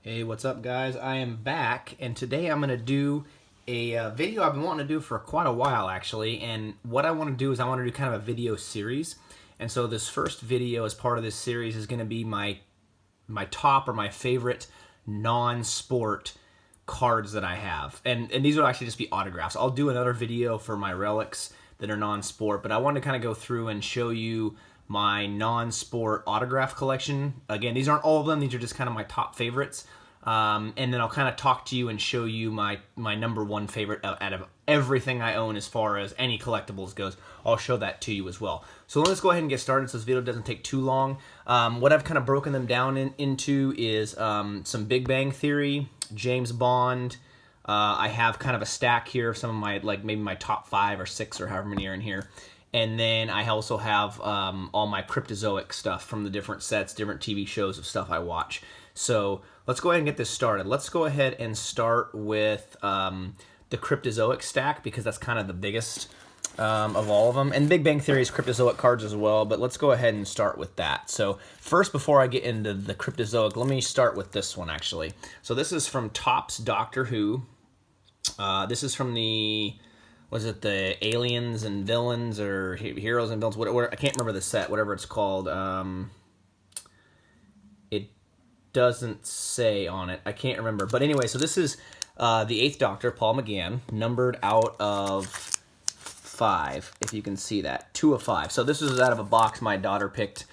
Hey, what's up, guys? I am back, and today I'm going to do a video I've been wanting to do for quite a while, actually. And what I want to do is I want to do kind of a video series. And so this first video as part of this series is going to be my top or my favorite non-sport cards that I have. And these will actually just be autographs. I'll do another video for my relics that are non-sport, but I want to kind of go through and show you my non-sport autograph collection. Again, these aren't all of them. These are just kind of my top favorites. And then I'll kind of talk to you and show you my number one favorite out of everything I own as far as any collectibles goes. I'll show that to you as well. So let's go ahead and get started so this video doesn't take too long. What I've kind of broken them down into is some Big Bang Theory, James Bond. I have kind of a stack here of some of my, like maybe my top 5 or 6 or however many are in here. And then I also have all my Cryptozoic stuff from the different sets, different TV shows of stuff I watch. So let's go ahead and get this started. Let's go ahead and start with the Cryptozoic stack because that's kind of the biggest of all of them. And Big Bang Theory is Cryptozoic cards as well, but let's go ahead and start with that. So first, before I get into the Cryptozoic, let me start with this one actually. So this is from Topps Doctor Who. This is from the... was it the Aliens and Villains or Heroes and Villains? Whatever, I can't remember the set, whatever it's called. It doesn't say on it. I can't remember. But anyway, so this is the 8th Doctor, Paul McGann, numbered out of 5, if you can see that. 2 of 5. So this is out of a box my daughter picked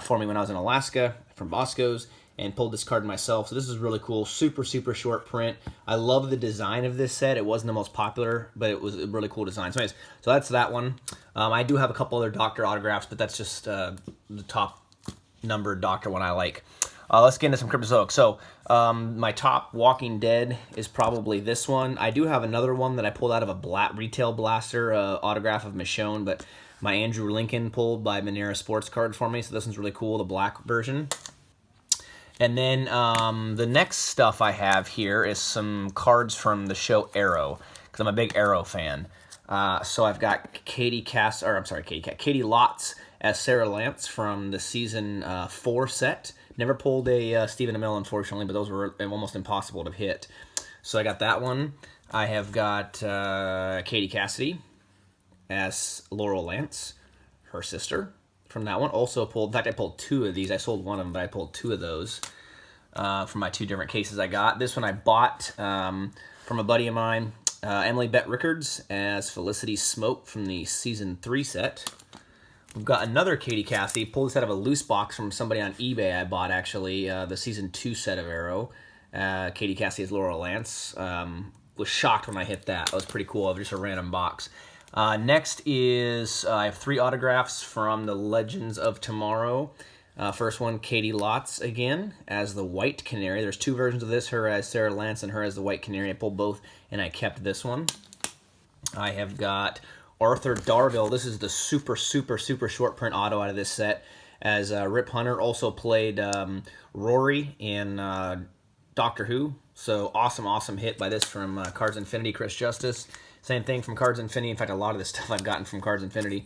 for me when I was in Alaska from Bosco's, and pulled this card myself. So this is really cool. Super, super short print. I love the design of this set. It wasn't the most popular, but it was a really cool design. So anyways, so that's that one. I do have a couple other Doctor autographs, but that's just the top numbered Doctor one I like. Let's get into some Cryptozoic. So my top Walking Dead is probably this one. I do have another one that I pulled out of a Retail Blaster autograph of Michonne, but my Andrew Lincoln pulled by Monera Sports Card for me. So this one's really cool, the black version. And then the next stuff I have here is some cards from the show Arrow, because I'm a big Arrow fan. So I've got Katie Lotz as Sarah Lance from the season 4 set. Never pulled a Stephen Amell, unfortunately, but those were almost impossible to hit. So I got that one. I have got Katie Cassidy as Laurel Lance, her sister. From that one, also pulled, in fact, I pulled 2 of these. I sold one of them, but I pulled 2 of those from my 2 different cases I got. This one I bought from a buddy of mine, Emily Bett Rickards as Felicity Smoke from the season 3 set. We've got another Katie Cassidy, pulled this out of a loose box from somebody on eBay I bought, actually, the season 2 set of Arrow. Katie Cassidy as Laurel Lance. Was shocked when I hit that. That was pretty cool, just a random box. Next is, I have 3 autographs from the Legends of Tomorrow. First one, Katie Lotz again, as the White Canary. There's 2 versions of this, her as Sarah Lance and her as the White Canary. I pulled both, and I kept this one. I have got Arthur Darvill. This is the super, super, super short print auto out of this set, as Rip Hunter also played Rory in Doctor Who. So awesome, awesome hit by this from Cards Infinity, Chris Justice. Same thing from Cards Infinity. In fact, a lot of this stuff I've gotten from Cards Infinity.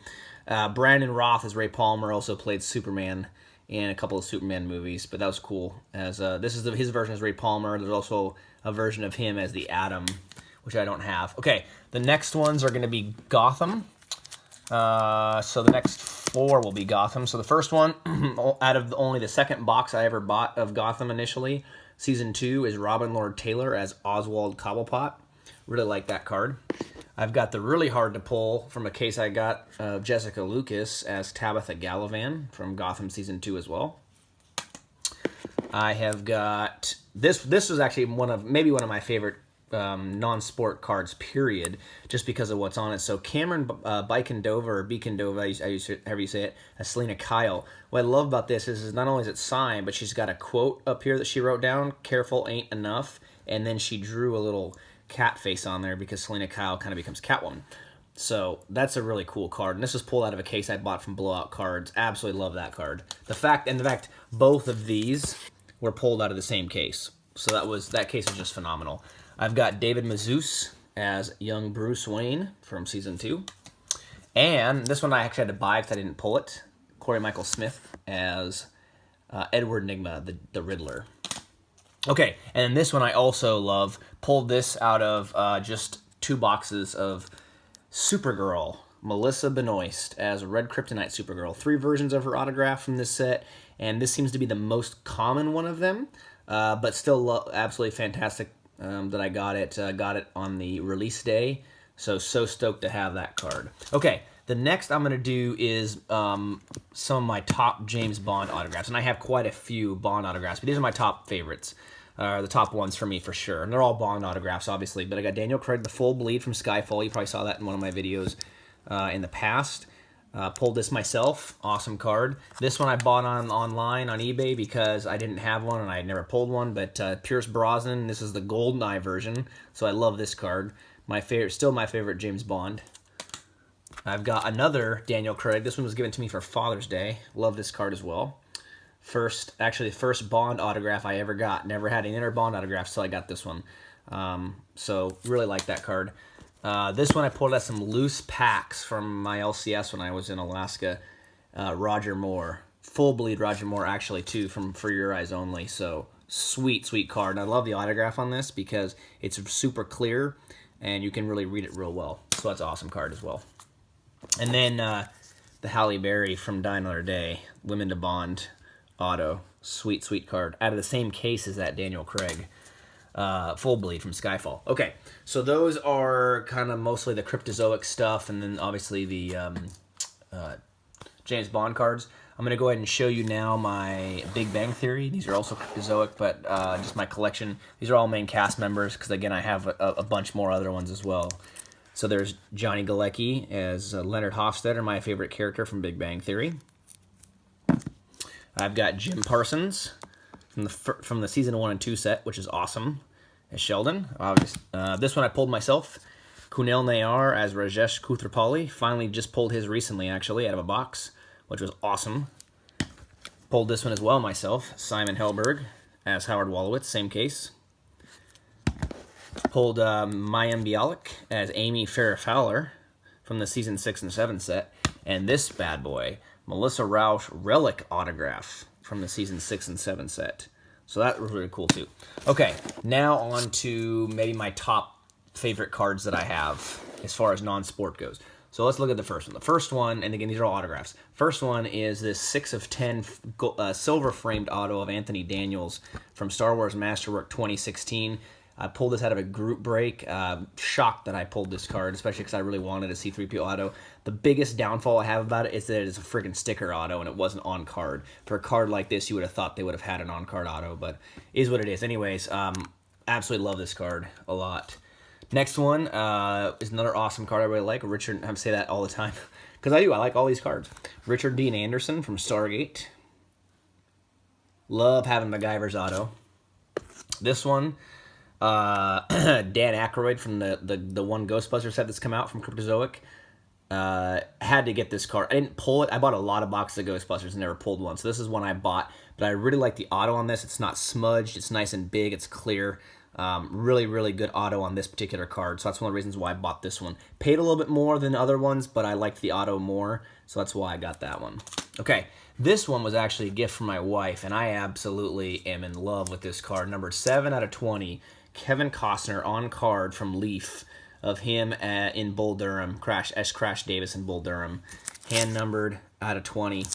Brandon Roth as Ray Palmer, also played Superman in a couple of Superman movies, but that was cool. As this is his version as Ray Palmer. There's also a version of him as the Atom, which I don't have. Okay, the next ones are going to be Gotham. So the next 4 will be Gotham. So the first one, out of only the 2nd box I ever bought of Gotham initially, season 2, is Robin Lord Taylor as Oswald Cobblepot. Really like that card. I've got the really hard to pull from a case I got of Jessica Lucas as Tabitha Gallivan from Gotham season 2 as well. I have got this. This was actually maybe one of my favorite non-sport cards, period, just because of what's on it. So Cameron Bikendova, or Beekendova, however you say it, as Selena Kyle. What I love about this is not only is it signed, but she's got a quote up here that she wrote down, "Careful ain't enough," and then she drew a little cat face on there because Selena Kyle kind of becomes Catwoman. So that's a really cool card. And this was pulled out of a case I bought from Blowout Cards. Absolutely love that card. The fact both of these were pulled out of the same case. So that case is just phenomenal. I've got David Mazouz as young Bruce Wayne from season 2. And this one I actually had to buy because I didn't pull it. Corey Michael Smith as Edward Nygma, the Riddler. Okay, and then this one I also love. Pulled this out of just 2 boxes of Supergirl, Melissa Benoist as Red Kryptonite Supergirl. 3 versions of her autograph from this set, and this seems to be the most common one of them, but still absolutely fantastic that I got it. Got it on the release day, so stoked to have that card. Okay, the next I'm going to do is some of my top James Bond autographs, and I have quite a few Bond autographs, but these are my top favorites. The top ones for me for sure. And they're all Bond autographs, obviously. But I got Daniel Craig, the full bleed from Skyfall. You probably saw that in one of my videos in the past. Pulled this myself. Awesome card. This one I bought online on eBay because I didn't have one and I had never pulled one. But Pierce Brosnan, this is the GoldenEye version. So I love this card. My favorite, still my favorite James Bond. I've got another Daniel Craig. This one was given to me for Father's Day. Love this card as well. First Bond autograph I ever got. Never had any other Bond autographs till I got this one. So really like that card. This one I pulled out some loose packs from my LCS when I was in Alaska. Roger Moore. Full bleed Roger Moore actually too from For Your Eyes Only. So sweet card. And I love the autograph on this because it's super clear and you can really read it real well. So that's an awesome card as well. And then the Halle Berry from Die Another Day. Women to Bond auto. Sweet card. Out of the same case as that Daniel Craig. Full bleed from Skyfall. Okay, so those are kind of mostly the Cryptozoic stuff, and then obviously the James Bond cards. I'm going to go ahead and show you now my Big Bang Theory. These are also Cryptozoic, but just my collection. These are all main cast members, because again, I have a bunch more other ones as well. So there's Johnny Galecki as Leonard Hofstadter, my favorite character from Big Bang Theory. I've got Jim Parsons from the season 1 and 2 set, which is awesome, as Sheldon. This one I pulled myself. Kunal Nayar as Rajesh Kuthrapali. Finally just pulled his recently, actually, out of a box, which was awesome. Pulled this one as well myself. Simon Helberg as Howard Wolowitz, same case. Pulled Mayim Bialik as Amy Farrah Fowler from the season 6 and 7 set. And this bad boy, Melissa Rauch Relic autograph from the season 6 and 7 set. So that was really cool too. Okay, now on to maybe my top favorite cards that I have as far as non-sport goes. So let's look at the first one. The first one, and again, these are all autographs. First one is this 6 of 10 silver framed auto of Anthony Daniels from Star Wars Masterwork 2016. I pulled this out of a group break. Shocked that I pulled this card, especially because I really wanted a C-3PO auto. The biggest downfall I have about it is that it is a friggin' sticker auto and it wasn't on card. For a card like this, you would have thought they would have had an on-card auto, but it is what it is. Anyways, absolutely love this card a lot. Next one is another awesome card I really like. Richard, I say that all the time because I do. I like all these cards. Richard Dean Anderson from Stargate. Love having MacGyver's auto. This one. Dan Aykroyd from the one Ghostbuster set that's come out from Cryptozoic. Had to get this card. I didn't pull it. I bought a lot of boxes of Ghostbusters and never pulled one. So this is one I bought. But I really like the auto on this. It's not smudged. It's nice and big. It's clear. Really good auto on this particular card. So that's one of the reasons why I bought this one. Paid a little bit more than other ones, but I liked the auto more. So that's why I got that one. Okay. This one was actually a gift from my wife, and I absolutely am in love with this card. Numbered 7 out of 20. Kevin Costner on card from Leaf of him in Bull Durham, Crash Davis in Bull Durham, hand numbered out of 20.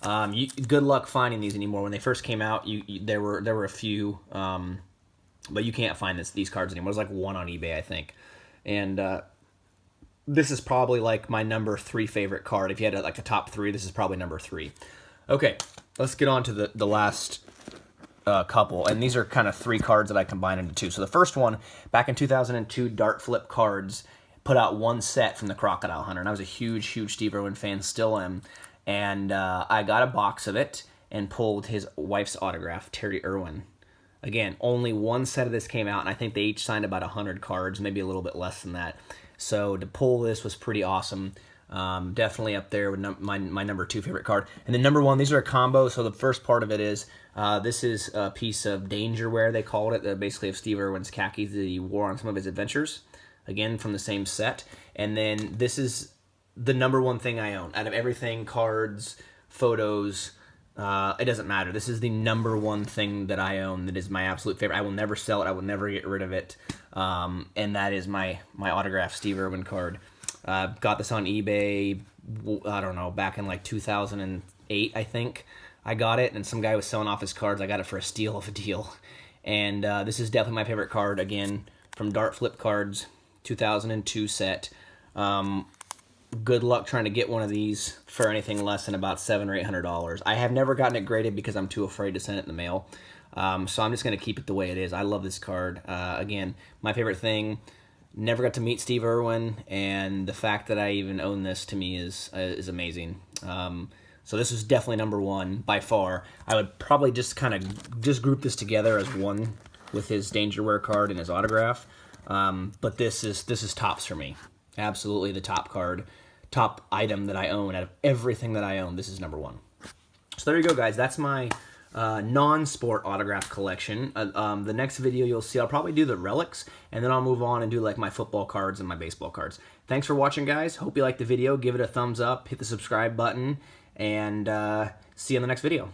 Good luck finding these anymore. When they first came out, there were a few, but you can't find these cards anymore. There's like one on eBay, I think, and this is probably like my number 3 favorite card. If you had like the top 3, this is probably number 3. Okay, let's get on to the last couple, and these are kind of 3 cards that I combined into 2. So the first one, back in 2002, Dart Flip Cards put out one set from the Crocodile Hunter, and I was a huge Steve Irwin fan, still am, and I got a box of it and pulled his wife's autograph, Terry Irwin. Again, only one set of this came out, and I think they each signed about 100 cards, maybe a little bit less than that. So to pull this was pretty awesome. Definitely up there with my number 2 favorite card. And then number 1, these are a combo. So the first part of it is, this is a piece of danger wear, they called it, basically of Steve Irwin's khakis that he wore on some of his adventures. Again, from the same set. And then this is the number 1 thing I own. Out of everything, cards, photos, It doesn't matter. This is the #1 thing that I own that is my absolute favorite. I will never sell it. I will never get rid of it. And that is my autographed Steve Irwin card. Got this on eBay, I don't know, back in like 2008, I think. I got it, and some guy was selling off his cards. I got it for a steal of a deal. And this is definitely my favorite card, again, from Dart Flip Cards, 2002 set. Good luck trying to get one of these for anything less than about $700 or $800. I have never gotten it graded because I'm too afraid to send it in the mail. So I'm just going to keep it the way it is. I love this card. Again, my favorite thing, never got to meet Steve Irwin, and the fact that I even own this to me is amazing. So this is definitely #1 by far. I would probably just kind of just group this together as one with his Dangerware card and his autograph. But this is tops for me. Absolutely the top card, top item that I own. Out of everything that I own, this is #1. So there you go, guys. That's my non-sport autograph collection. The next video you'll see, I'll probably do the relics, and then I'll move on and do like my football cards and my baseball cards. Thanks for watching, guys. Hope you liked the video. Give it a thumbs up, hit the subscribe button, and see you in the next video.